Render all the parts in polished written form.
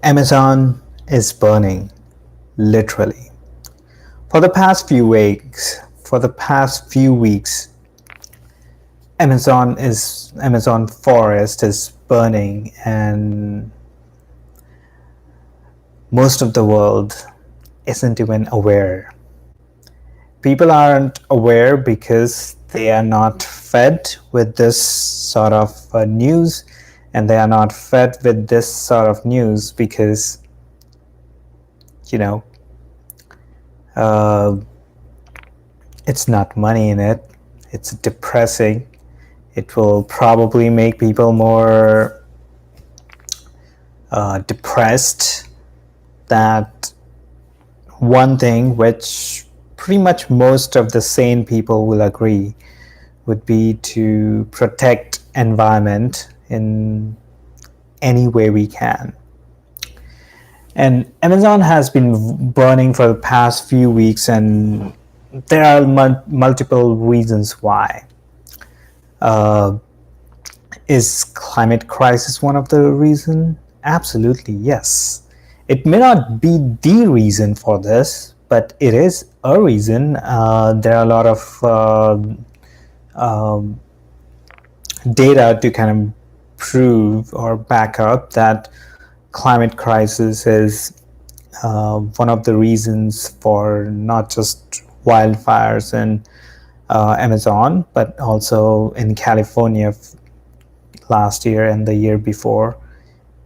Amazon is burning, literally. For the past few weeks, Amazon forest is burning, and most of the world isn't even aware. People aren't aware because they are not fed with this sort of news, and they are not fed with this sort of news because you know uh, it's not money in it. It's depressing. It will probably make people more depressed. That one thing which pretty much most of the sane people will agree would be to protect environment in any way we can. And Amazon has been burning for the past few weeks, and there are multiple reasons why. Uh, is climate crisis one of the reasons? Absolutely, yes. It may not be the reason for this, but it is a reason. There are a lot of data to kind of prove or back up that climate crisis is one of the reasons for not just wildfires in Amazon, but also in California last year and the year before.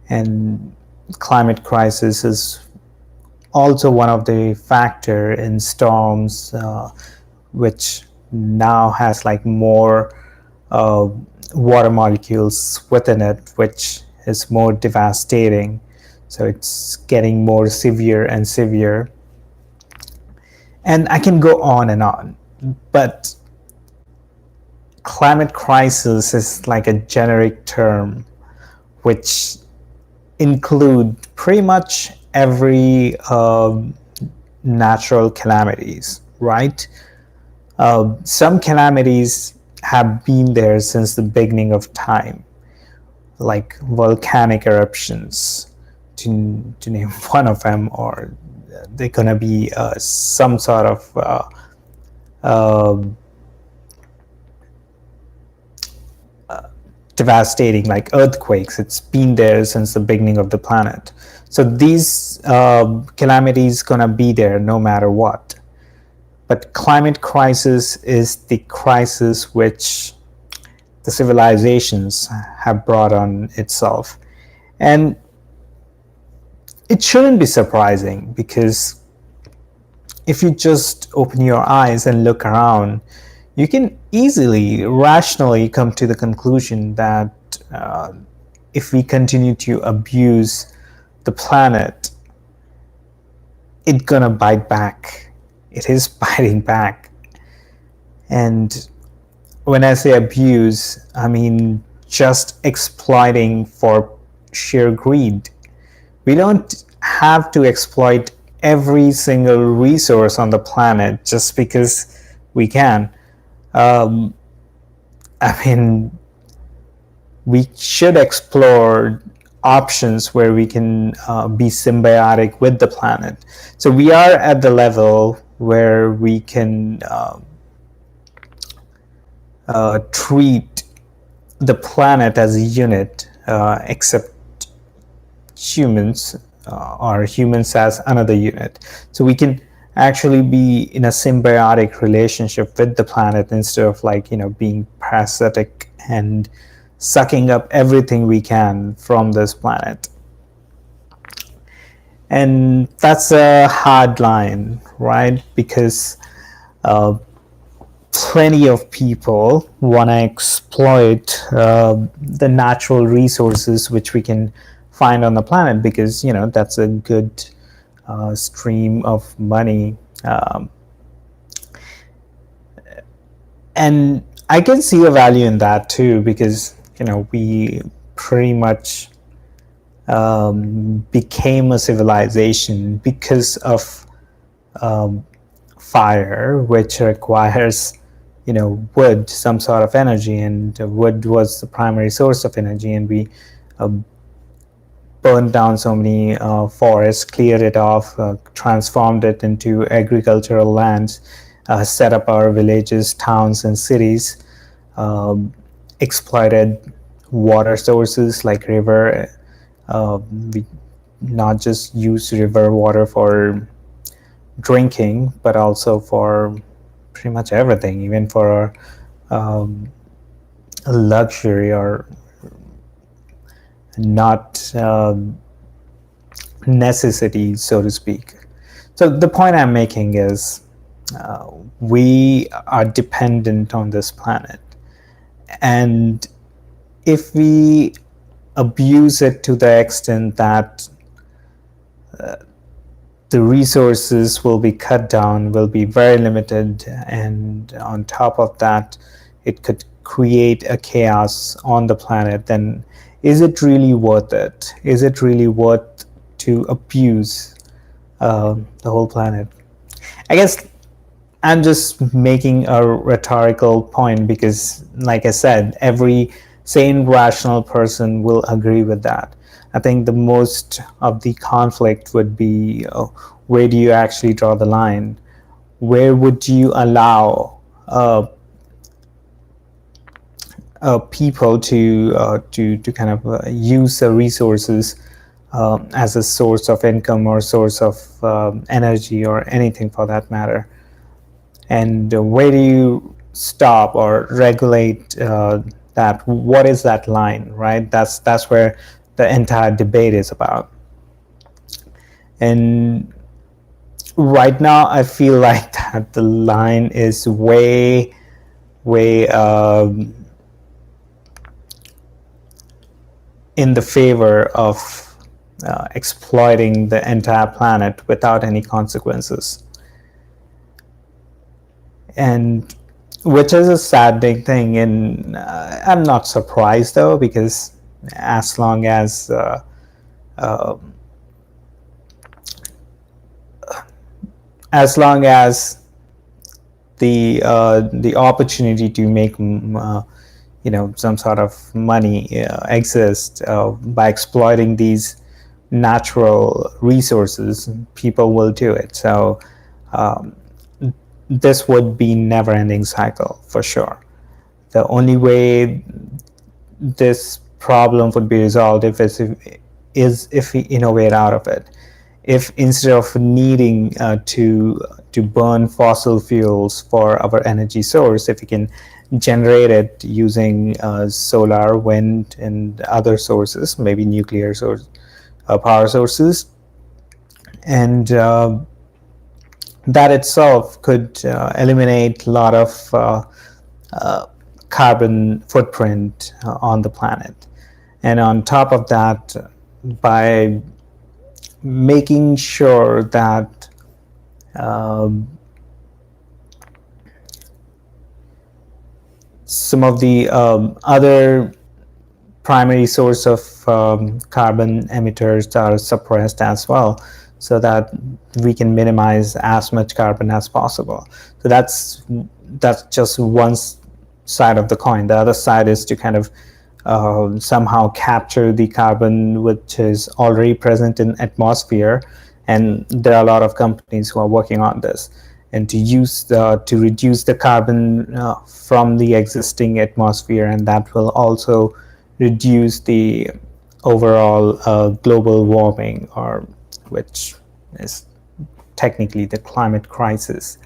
And climate crisis is also one of the factor in storms, which now has like more water molecules within it, which is more devastating. So it's getting more severe and severe. And I can go on, but climate crisis is like a generic term which include pretty much every natural calamities, right? Some calamities have been there since the beginning of time, like volcanic eruptions, to name one of them, or they're gonna be some sort of devastating, like earthquakes. It's been there since the beginning of the planet. So these calamities gonna be there no matter what. But climate crisis is the crisis which the civilizations have brought on itself. And it shouldn't be surprising, because if you just open your eyes and look around, you can easily, rationally come to the conclusion that if we continue to abuse the planet, it's gonna bite back. It is biting back. And when I say abuse, I mean just exploiting for sheer greed. We don't have to exploit every single resource on the planet just because we can. I mean, we should explore options where we can be symbiotic with the planet. So we are at the level where we can treat the planet as a unit, except humans, or humans as another unit. So we can actually be in a symbiotic relationship with the planet instead of being parasitic and sucking up everything we can from this planet. And that's a hard line, right? Because plenty of people want to exploit the natural resources which we can find on the planet, because that's a good stream of money, and I can see a value in that too, because we pretty much became a civilization because of fire, which requires wood, some sort of energy, and wood was the primary source of energy, and we burned down so many forests, cleared it off, transformed it into agricultural lands, set up our villages, towns, and cities, exploited water sources like river. We not just use river water for drinking, but also for pretty much everything, even for luxury or not necessity, so to speak. So the point I'm making is we are dependent on this planet, and if we abuse it to the extent that the resources will be cut down, will be very limited, and on top of that, it could create a chaos on the planet, then is it really worth it? Is it really worth to abuse the whole planet? I guess I'm just making a rhetorical point because, like I said, every sane, rational person will agree with that. I think the most of the conflict would be where do you actually draw the line? Where would you allow people to kind of use the resources as a source of income or source of energy or anything for that matter? And where do you stop or regulate that? What is that line, right? That's where the entire debate is about. And right now, I feel like that the line is way in the favor of exploiting the entire planet without any consequences. And which is a saddening thing, and I'm not surprised though, because as long as the opportunity to make some sort of money exists by exploiting these natural resources, people will do it. So this would be never-ending cycle for sure. The only way this problem would be resolved is if we innovate out of it. If instead of needing to burn fossil fuels for our energy source, if we can generate it using solar, wind, and other sources, maybe nuclear power sources, and that itself could eliminate a lot of carbon footprint on the planet. And on top of that, by making sure that some of the other primary source of carbon emitters are suppressed as well, so that we can minimize as much carbon as possible. So that's just one side of the coin. The other side is to kind of somehow capture the carbon which is already present in atmosphere, and there are a lot of companies who are working on this, and to reduce the carbon from the existing atmosphere, and that will also reduce the overall global warming, or which is technically the climate crisis.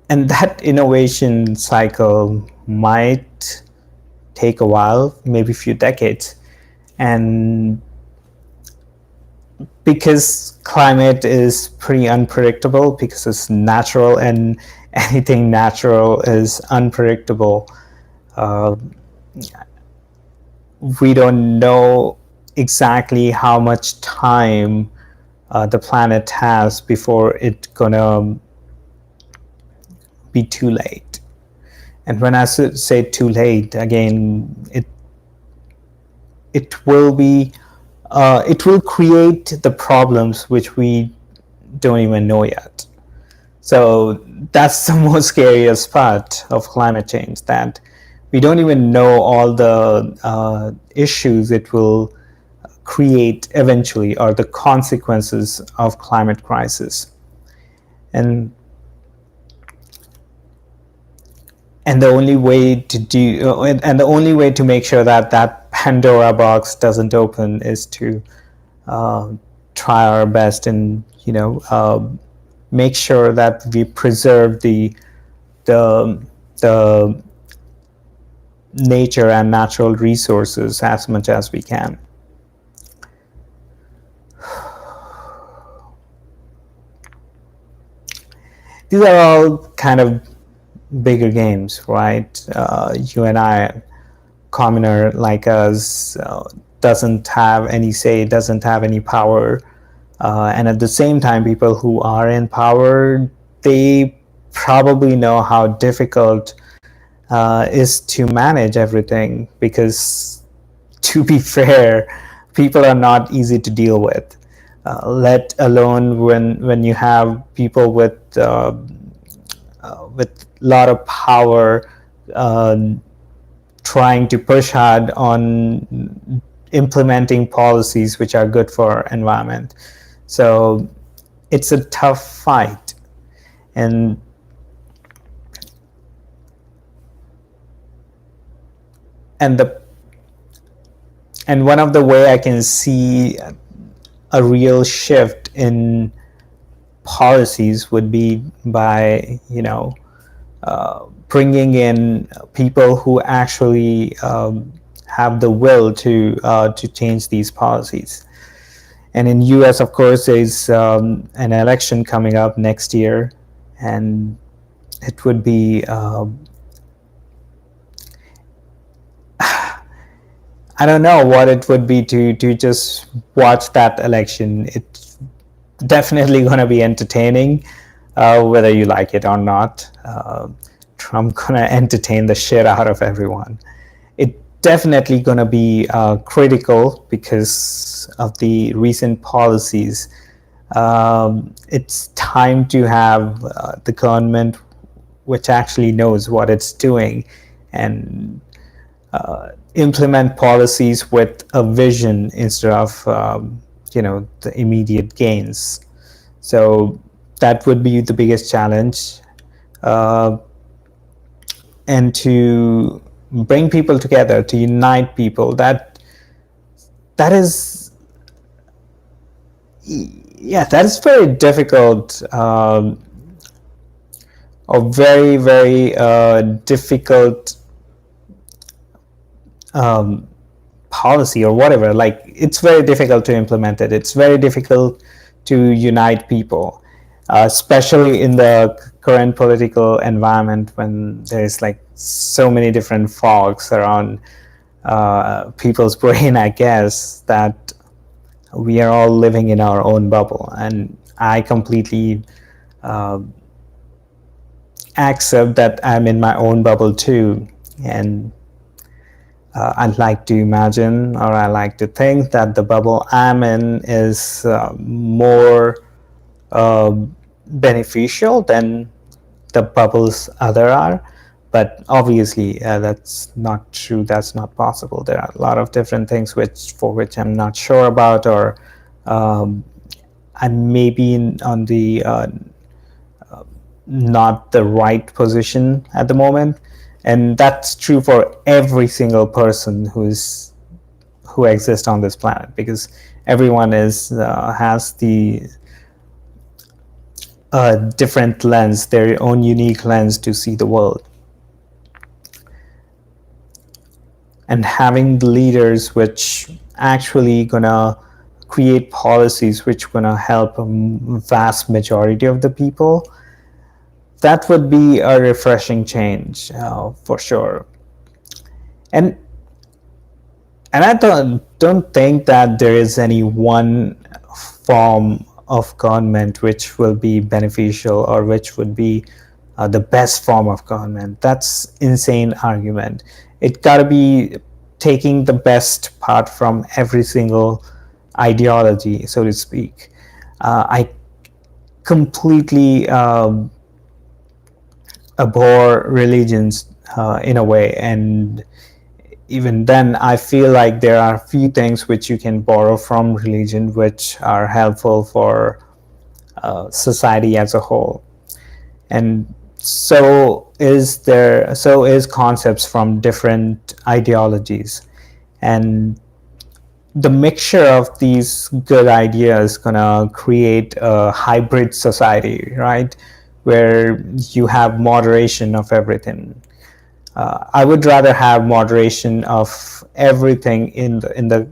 And that innovation cycle might take a while, maybe a few decades. And because climate is pretty unpredictable, because it's natural, and anything natural is unpredictable, we don't know exactly how much time the planet has before it's gonna be too late. And when I say too late, again, it will create the problems which we don't even know yet. So that's the most scariest part of climate change, that We don't even know all the issues it will create eventually, or the consequences of climate crisis. And the only way to do and the only way to make sure that that Pandora box doesn't open is to try our best and make sure that we preserve the the nature and natural resources as much as we can. These are all kind of bigger games, right? You and I, commoner like us, doesn't have any say, doesn't have any power. And at the same time, people who are in power, they probably know how difficult is to manage everything, because to be fair, people are not easy to deal with. Let alone when you have people with a lot of power trying to push hard on implementing policies which are good for environment. So it's a tough fight. And one of the way I can see a real shift in policies would be by bringing in people who actually have the will to change these policies. And in US, of course, there's an election coming up next year, and it would be I don't know what it would be to just watch that election. It's definitely going to be entertaining, whether you like it or not. Trump going to entertain the shit out of everyone. It definitely going to be critical because of the recent policies. It's time to have the government which actually knows what it's doing and implement policies with a vision instead of the immediate gains. So that would be the biggest challenge, and to bring people together, to unite people. That is very difficult, or very very difficult policy or whatever. Like, it's very difficult to implement it. It's very difficult to unite people, especially in the current political environment when there's like so many different fogs around people's brain, I guess, that we are all living in our own bubble. And I completely accept that I'm in my own bubble too. And I'd like to imagine, or I like to think, that the bubble I'm in is more beneficial than the bubbles other are. But obviously, that's not true. That's not possible. There are a lot of different things for which I'm not sure about, or I may be on the not the right position at the moment. And that's true for every single person who exists on this planet, because everyone has the different lens, their own unique lens to see the world. And having the leaders which actually gonna create policies which gonna help a vast majority of the people, that would be a refreshing change, for sure. And I don't think that there is any one form of government which will be beneficial, or which would be the best form of government. That's insane argument. It gotta be taking the best part from every single ideology, so to speak. I completely abhor religions, in a way. And even then, I feel like there are a few things which you can borrow from religion which are helpful for society as a whole. And so is concepts from different ideologies. And the mixture of these good ideas gonna create a hybrid society, right? Where you have moderation of everything. I would rather have moderation of everything in the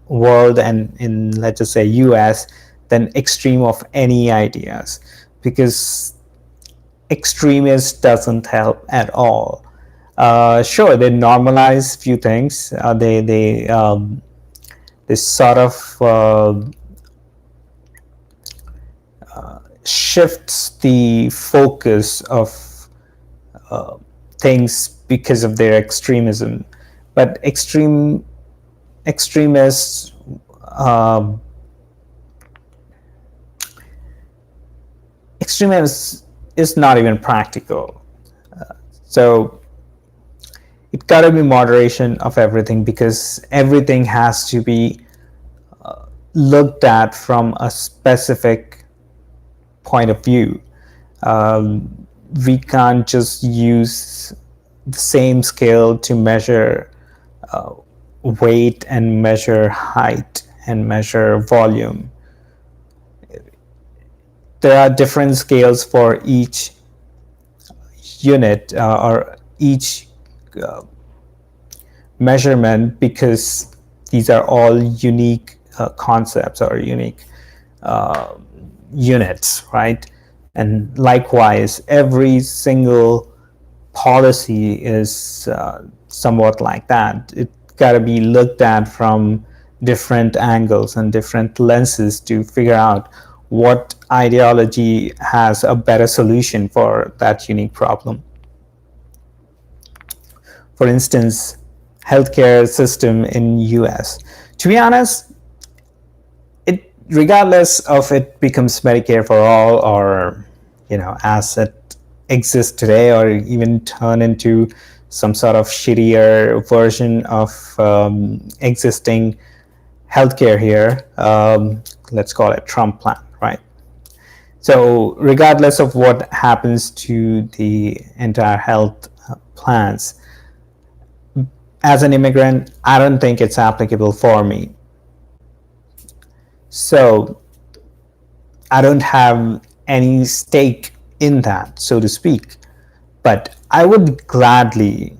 world and in, let's just say, US, than extreme of any ideas, because extremist doesn't help at all. Sure, they normalize few things. They sort of shifts the focus of things because of their extremism. But extremists extremism is not even practical. So it gotta be moderation of everything, because everything has to be looked at from a specific point of view. We can't just use the same scale to measure weight and measure height and measure volume. There are different scales for each unit or each measurement, because these are all unique concepts or unique units, right? And likewise, every single policy is somewhat like that. It got to be looked at from different angles and different lenses to figure out what ideology has a better solution for that unique problem. For instance, healthcare system in US. To be honest, regardless of it becomes Medicare for all, or as it exists today, or even turn into some sort of shittier version of existing healthcare here, let's call it Trump plan, right? So regardless of what happens to the entire health plans, as an immigrant, I don't think it's applicable for me. So I don't have any stake in that, so to speak. But I would gladly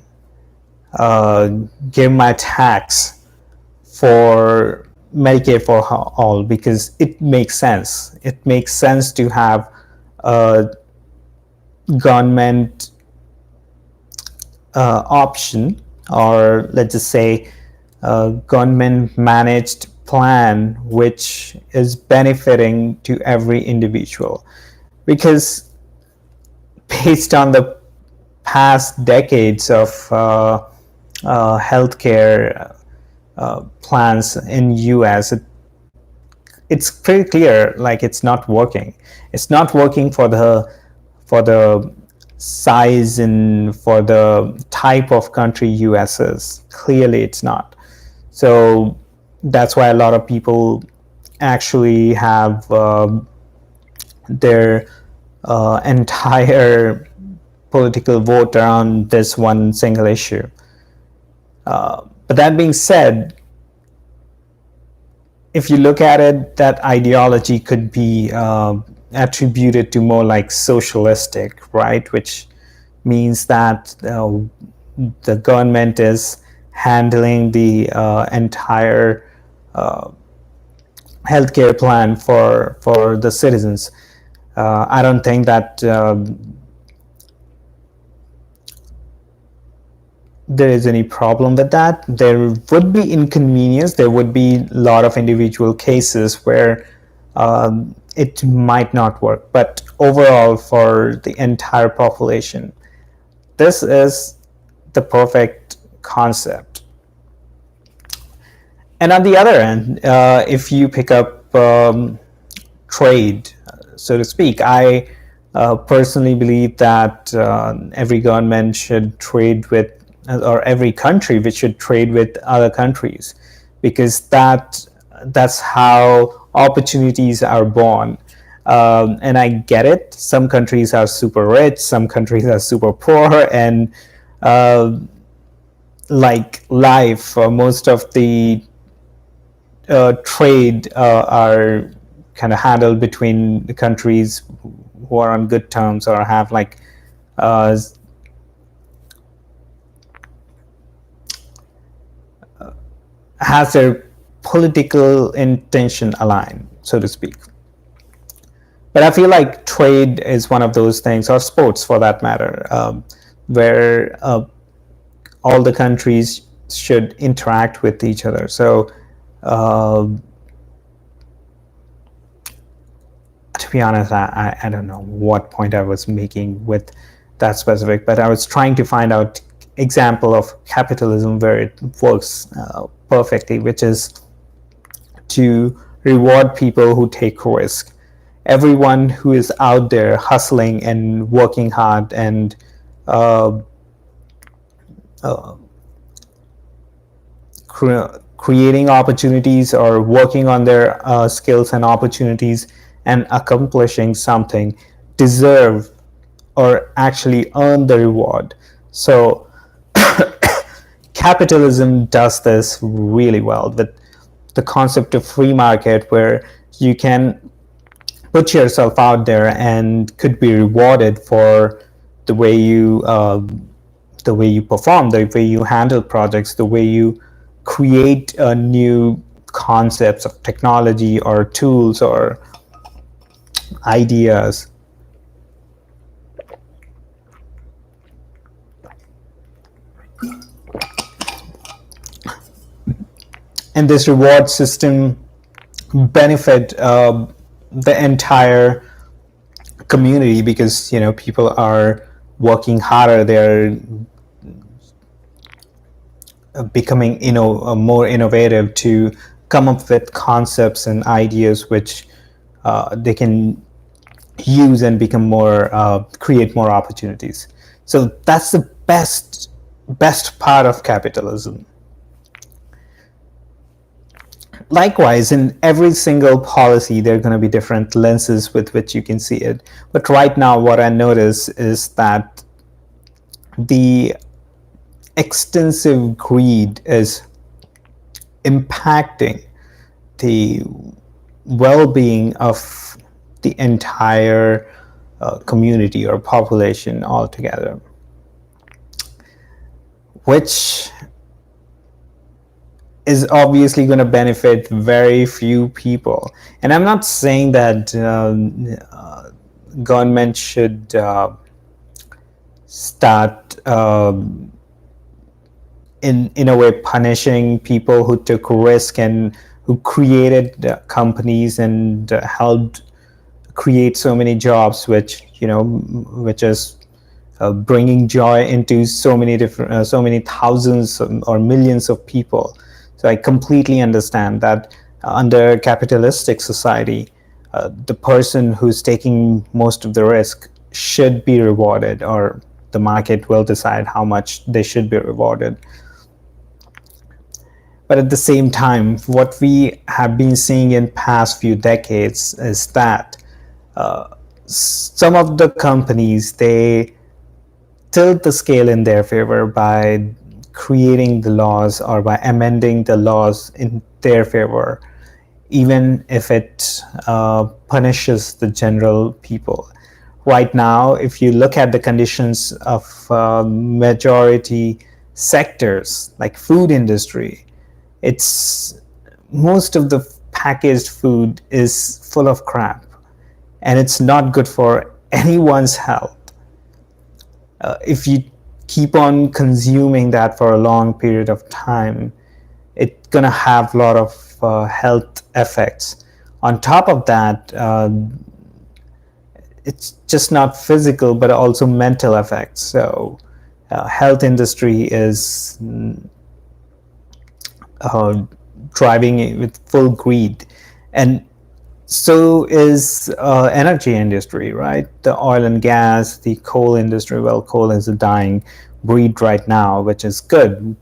give my tax for Medicare for all, because it makes sense. It makes sense to have a government option, or let's just say a government managed plan which is benefiting to every individual. Because based on the past decades of healthcare plans in US, it's pretty clear, like, it's not working. It's not working for the size and for the type of country US is. Clearly it's not. So that's why a lot of people actually have their entire political vote around this one single issue. But that being said, if you look at it, that ideology could be attributed to more like socialistic, right? Which means that the government is handling the entire healthcare plan for the citizens. I don't think that there is any problem with that. There would be inconvenience. There would be a lot of individual cases where it might not work. But overall, for the entire population, this is the perfect concept. And on the other end, if you pick up trade, so to speak, I personally believe that every government should trade with, or every country which should trade with other countries, because that's how opportunities are born. And I get it. Some countries are super rich, some countries are super poor, and uh, like life, most of the trade are kind of handled between the countries who are on good terms or have like uh, has their political intention aligned, so to speak. But I feel like trade is one of those things, or sports for that matter, where all the countries should interact with each other. So uh, to be honest, I don't know what point I was making with that specific, but I was trying to find out example of capitalism where it works perfectly, which is to reward people who take risk. Everyone who is out there hustling and working hard and uh, uh, creating opportunities or working on their skills and opportunities and accomplishing something deserve or actually earn the reward. So capitalism does this really well with the concept of free market, where you can put yourself out there and could be rewarded for the way you perform, the way you handle projects, the way you create new concepts of technology or tools or ideas. And this reward system benefit the entire community, because people are working harder, they're becoming more innovative to come up with concepts and ideas which they can use and become more create more opportunities. So that's the best part of capitalism. Likewise, in every single policy, there are going to be different lenses with which you can see it. But right now, what I notice is that the extensive greed is impacting the well-being of the entire community or population altogether, which is obviously going to benefit very few people. And I'm not saying that government should start in a way punishing people who took risk and who created companies and helped create so many jobs, which is bringing joy into so many different, so many thousands or millions of people. So I completely understand that under capitalistic society, the person who's taking most of the risk should be rewarded, or the market will decide how much they should be rewarded. But at the same time, what we have been seeing in past few decades is that some of the companies, they tilt the scale in their favor by creating the laws or by amending the laws in their favor, even if it punishes the general people. Right now, if you look at the conditions of majority sectors like food industry, it's most of the packaged food is full of crap, and it's not good for anyone's health. If you keep on consuming that for a long period of time, it's gonna have a lot of health effects. On top of that, it's just not physical but also mental effects. So health industry is uh, driving it with full greed. And So is energy industry, right? The oil and gas, the coal industry. Well, coal is a dying breed right now, which is good.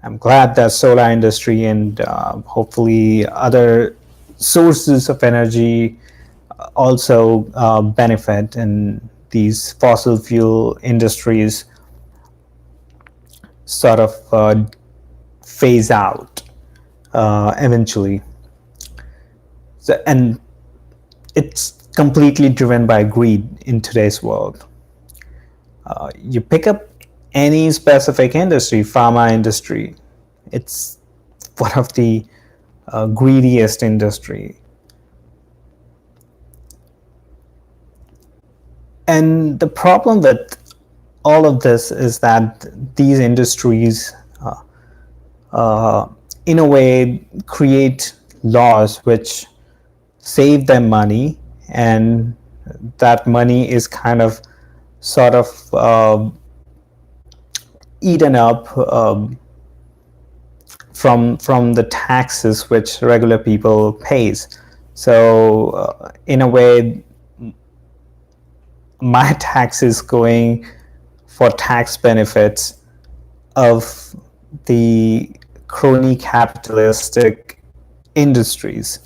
I'm glad that solar industry and hopefully other sources of energy also benefit, and these fossil fuel industries sort of phase out eventually. So, and it's completely driven by greed in today's world. You pick up any specific industry, pharma industry, it's one of the greediest industry. And the problem with all of this is that these industries, in a way, create laws which save them money, and that money is kind of sort of eaten up from the taxes which regular people pays. So in a way, my tax is going for tax benefits of the crony capitalistic industries,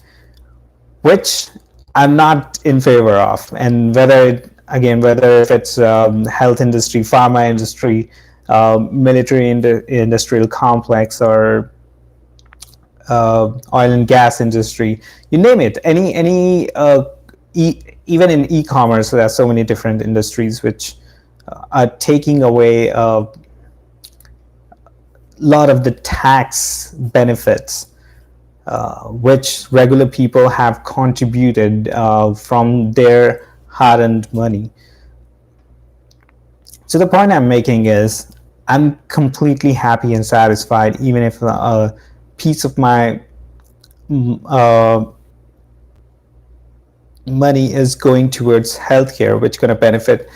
which I'm not in favor of. And whether if it's health industry, pharma industry, military industrial complex, or oil and gas industry, you name it. Even in e-commerce, there are so many different industries which are taking away a lot of the tax benefits which regular people have contributed from their hard-earned money. So the point I'm making is, I'm completely happy and satisfied even if a piece of my uh, money is going towards healthcare, which is going to benefit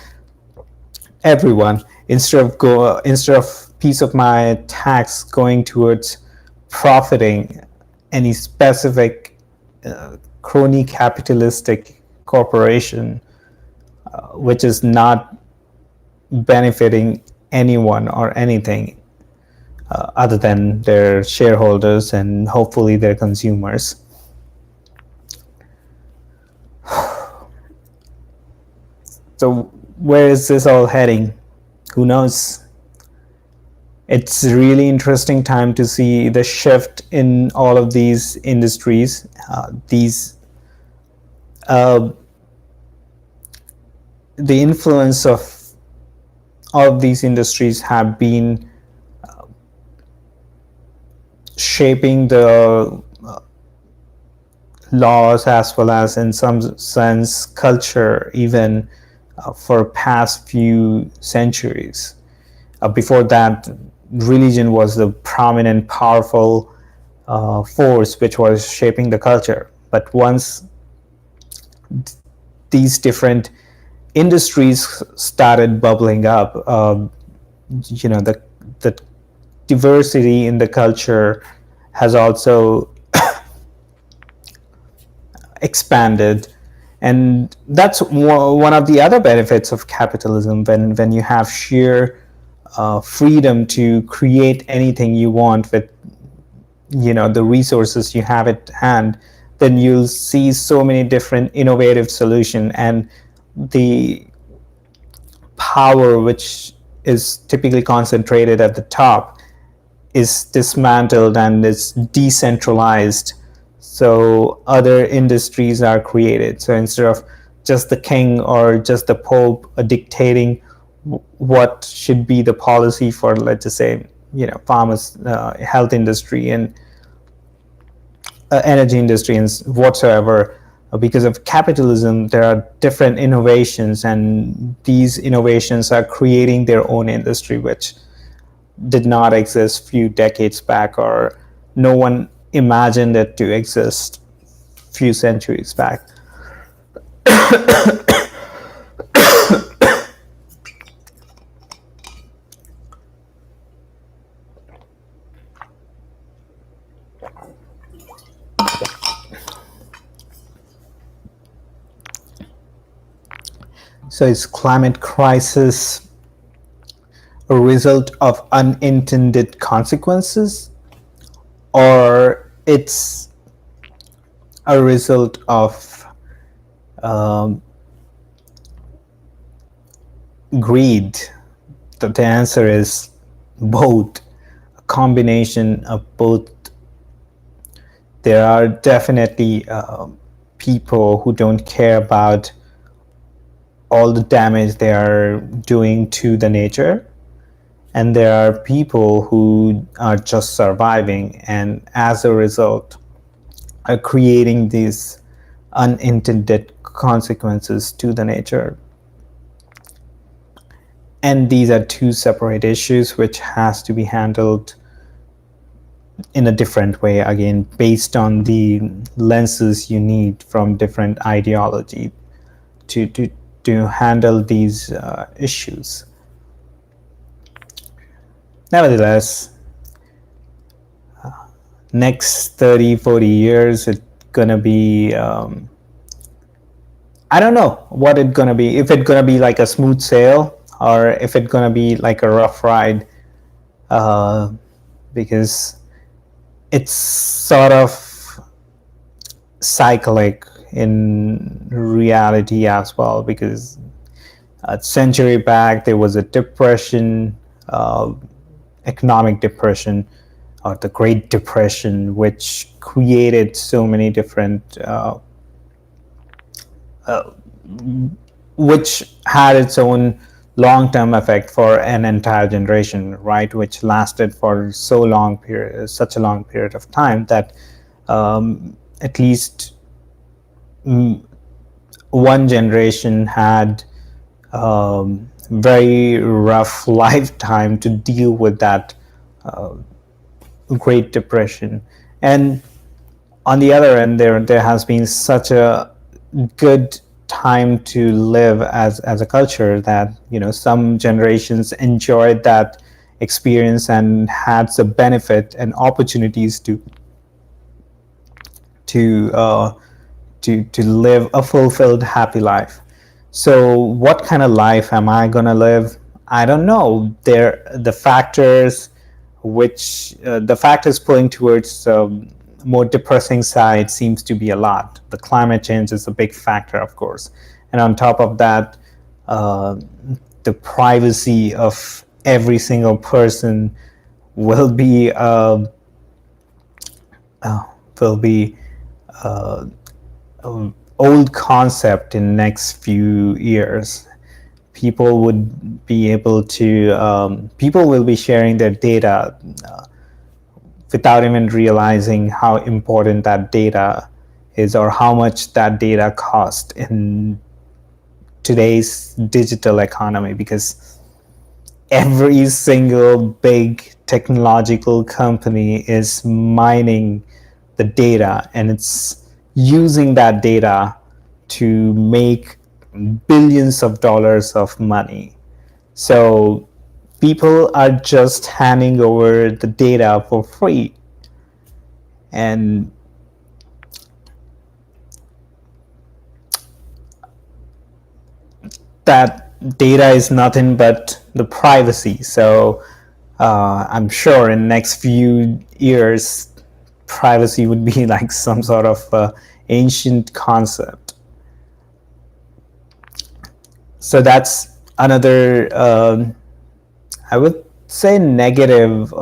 everyone, instead of piece of my tax going towards profiting any specific crony capitalistic corporation, which is not benefiting anyone or anything other than their shareholders and hopefully their consumers. So where is this all heading? Who knows? It's a really interesting time to see the shift in all of these industries. Uh, the influence of all of these industries have been shaping the laws, as well as in some sense culture, even for past few centuries. Before that, religion was the prominent, powerful force which was shaping the culture. But once these different industries started bubbling up, the diversity in the culture has also expanded. And that's one of the other benefits of capitalism. When you have sheer freedom to create anything you want with the resources you have at hand, then you'll see so many different innovative solutions, and the power which is typically concentrated at the top is dismantled and is decentralized. So other industries are created. So instead of just the king or just the pope dictating what should be the policy for, let's just say, farmers, health industry, and energy industry, and whatsoever, because of capitalism, there are different innovations, and these innovations are creating their own industry, which did not exist few decades back, or no one imagined it to exist few centuries back. So is climate crisis a result of unintended consequences, or it's a result of um, greed? The answer is both, a combination of both. There are definitely people who don't care about all the damage they are doing to the nature, and there are people who are just surviving, and as a result are creating these unintended consequences to the nature. And these are two separate issues which has to be handled in a different way, again based on the lenses you need from different ideology to handle these issues. Nevertheless, next 30-40 years it's gonna be I don't know what it's gonna be, if it's gonna be like a smooth sail or if it's gonna be like a rough ride, because it's sort of cyclic in reality as well, because a century back there was a depression, economic depression, or the Great Depression, which created so many different which had its own long-term effect for an entire generation, right? Which lasted for such a long period of time that at least one generation had very rough lifetime to deal with that Great Depression. And on the other end, there has been such a good time to live as a culture that some generations enjoyed that experience and had the benefit and opportunities to live a fulfilled, happy life. So what kind of life am I gonna live? I don't know. The factors pulling towards more depressing side seems to be a lot. The climate change is a big factor, of course, and on top of that, the privacy of every single person will be old concept in next few years. People would be able to people will be sharing their data without even realizing how important that data is or how much that data costs in today's digital economy, because every single big technological company is mining the data, and it's using that data to make billions of dollars of money. So people are just handing over the data for free, and that data is nothing but the privacy. So I'm sure in next few years privacy would be like some sort of ancient concept. So that's another I would say negative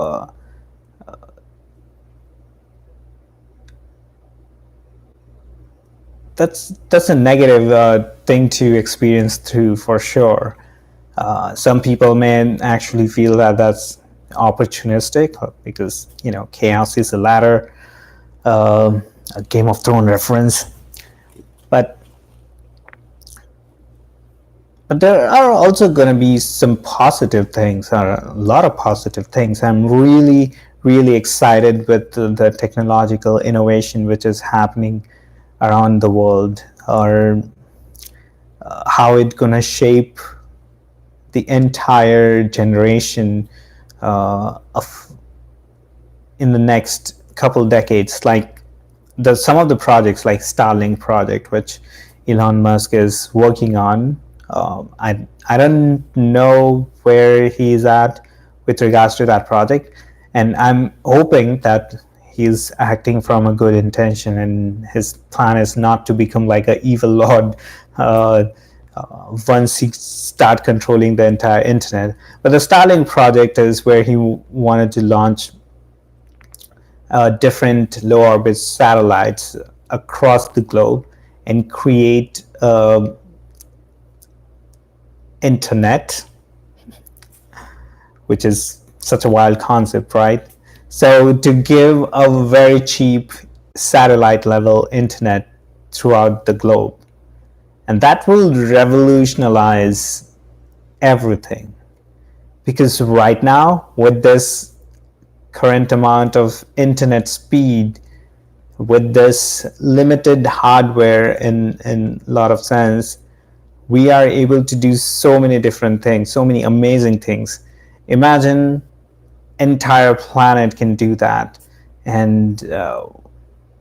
that's a negative thing to experience too, for sure. Some people may actually feel that that's opportunistic because chaos is a ladder, a Game of Thrones reference. But there are also going to be some positive things, or a lot of positive things. I'm really excited with the technological innovation which is happening around the world, or how it's going to shape the entire generation of in the next couple decades. Like some of the projects like Starlink project, which Elon Musk is working on, I don't know where he's at with regards to that project, and I'm hoping that he's acting from a good intention and his plan is not to become like an evil lord uh, once he start controlling the entire internet. But the Starlink project is where he wanted to launch different low orbit satellites across the globe and create internet, which is such a wild concept, right? So to give a very cheap satellite level internet throughout the globe, and that will revolutionize everything. Because right now, with this current amount of internet speed, with this limited hardware in a lot of sense, we are able to do so many different things, so many amazing things. Imagine entire planet can do that, and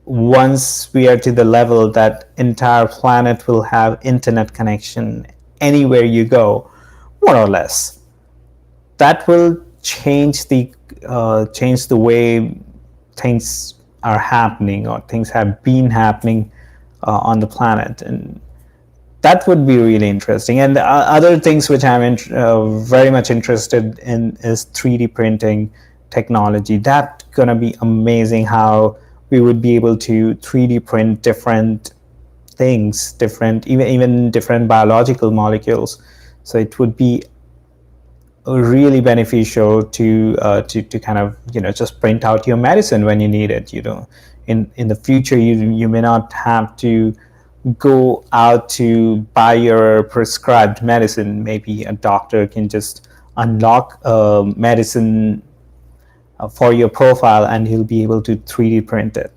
once we are to the level that entire planet will have internet connection anywhere you go, more or less, that will change the way things are happening or things have been happening on the planet. And that would be really interesting. And other things which I'm very much interested in is 3D printing technology. That's gonna be amazing how we would be able to 3D print different things, different even different biological molecules. So it would be really beneficial to kind of just print out your medicine when you need it. In the future, you may not have to go out to buy your prescribed medicine. Maybe a doctor can just unlock a medicine for your profile and he'll be able to 3D print it.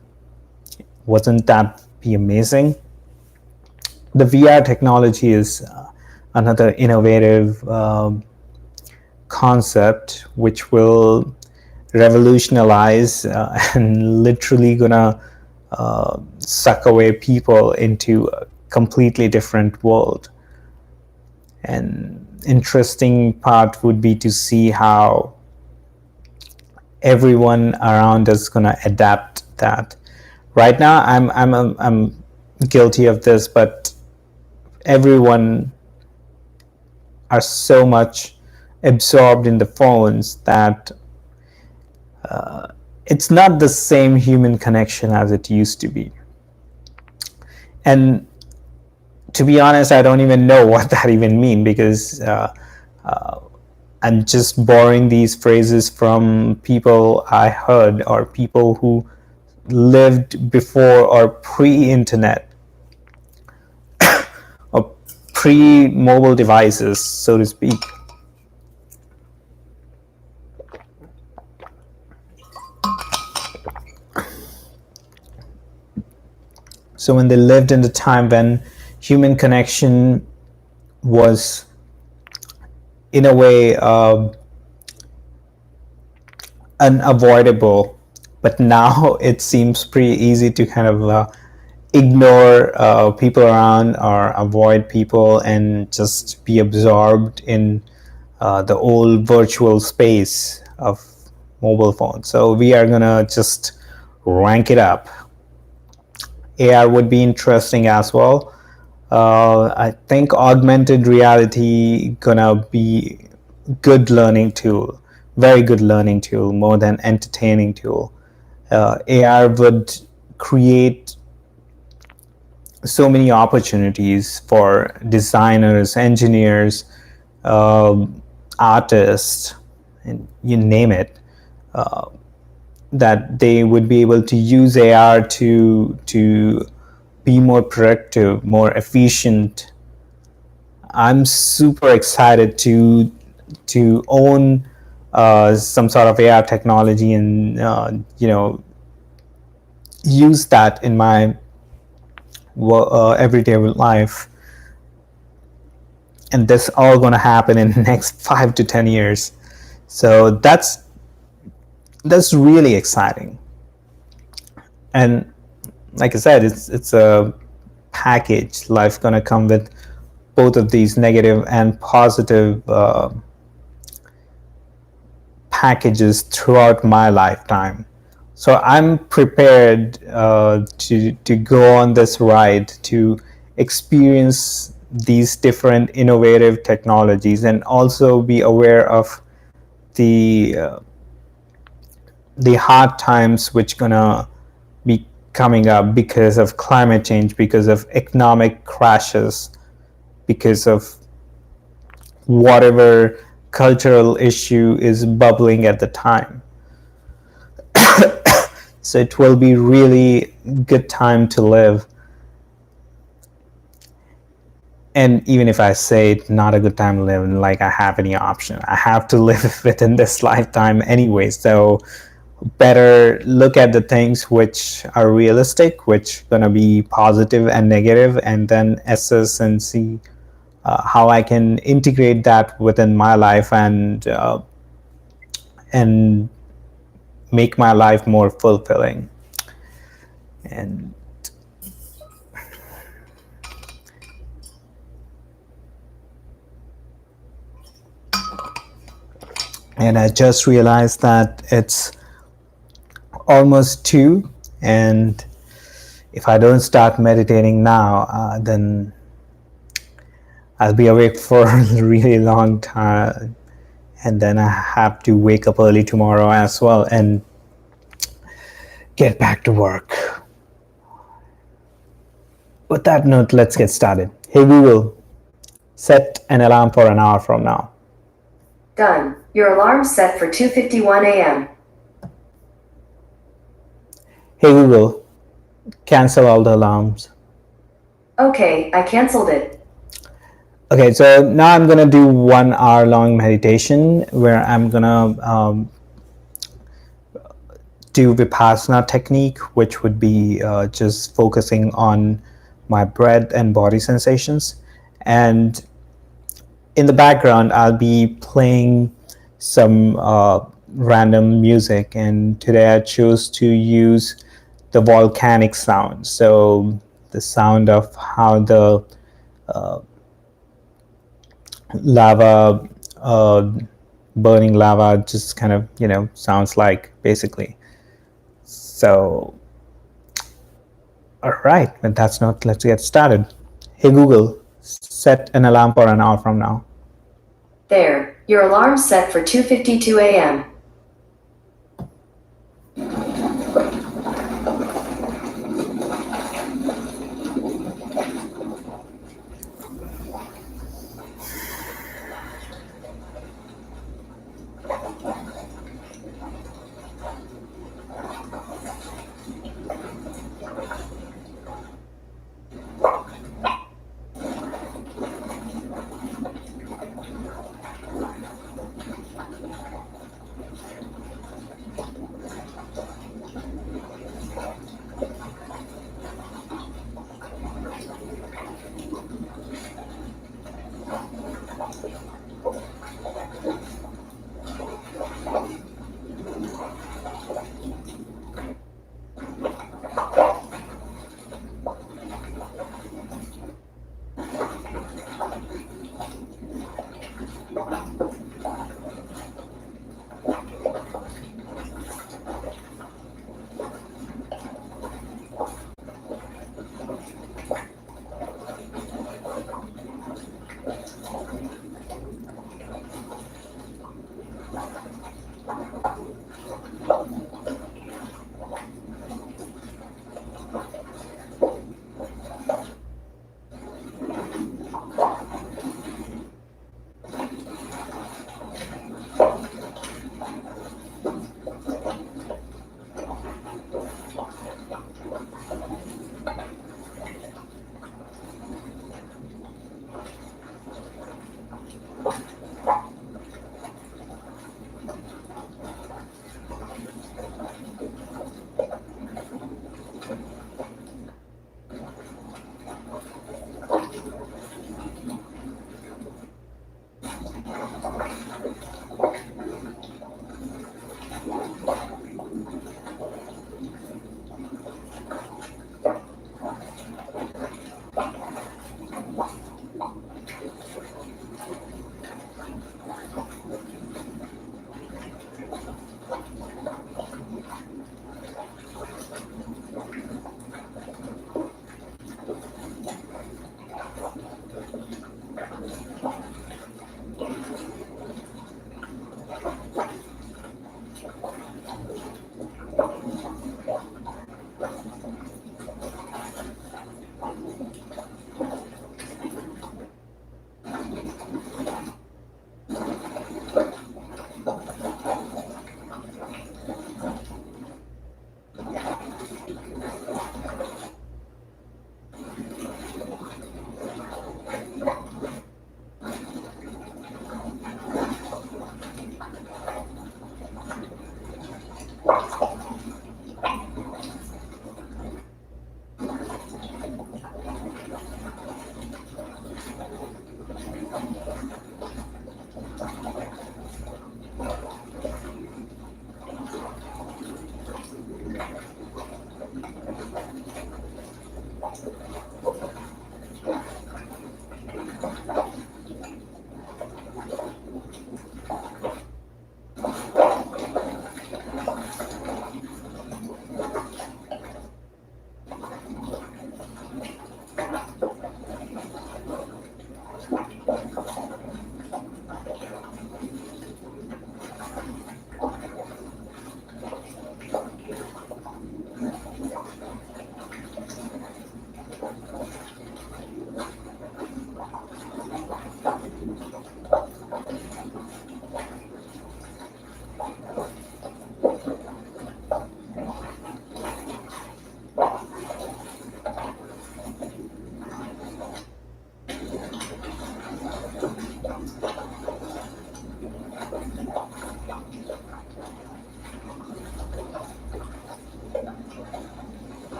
Wouldn't that be amazing? The VR technology is another innovative concept which will revolutionize and literally gonna suck away people into a completely different world. And interesting part would be to see how everyone around us is gonna adapt that. Right now, I'm guilty of this, but everyone are so much absorbed in the phones that it's not the same human connection as it used to be. And to be honest, I don't even know what that even means, because I'm just borrowing these phrases from people I heard or people who lived before or pre-internet or pre-mobile devices, so to speak. So when they lived in the time when human connection was in a way unavoidable, but now it seems pretty easy to kind of ignore people around or avoid people and just be absorbed in the old virtual space of mobile phones. So we are gonna just rank it up. AR would be interesting as well. I think augmented reality gonna be good learning tool, very good learning tool, more than entertaining tool. AR would create so many opportunities for designers, engineers, artists, and you name it, that they would be able to use AR to be more productive, more efficient. I'm super excited to own some sort of AR technology and use that in my everyday life. And this all going to happen in the next 5 to 10 years. So that's really exciting. And like I said, it's a package. Life gonna come with both of these negative and positive packages throughout my lifetime. So I'm prepared to go on this ride, to experience these different innovative technologies, and also be aware of the uh, the hard times which gonna be coming up because of climate change, because of economic crashes, because of whatever cultural issue is bubbling at the time. So it will be really good time to live. And even if I say it's not a good time to live, like I have any option, I have to live within this lifetime anyway. So better look at the things which are realistic, which gonna be positive and negative, and then assess and see how I can integrate that within my life and make my life more fulfilling. And I just realized that it's almost 2, and if I don't start meditating now, then I'll be awake for a really long time, and then I have to wake up early tomorrow as well and get back to work. With that note, let's get started. Hey Google, set an alarm for an hour from now. Done. Your alarm's set for 2:51 a.m. Hey Google, cancel all the alarms. Okay, I canceled it. Okay, so now I'm gonna do 1 hour long meditation where I'm gonna do Vipassana technique, which would be just focusing on my breath and body sensations. And in the background, I'll be playing some random music. And today I chose to use the volcanic sound. So the sound of how the lava, burning lava just kind of, sounds like basically. So, all right, with that note, let's get started. Hey Google, set an alarm for an hour from now. There. Your alarm's set for 2:52 a.m.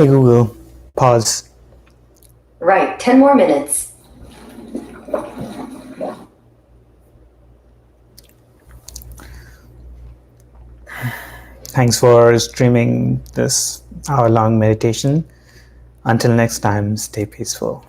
Hey Google, pause. Right, 10 more minutes. Thanks for streaming this hour-long meditation. Until next time, stay peaceful.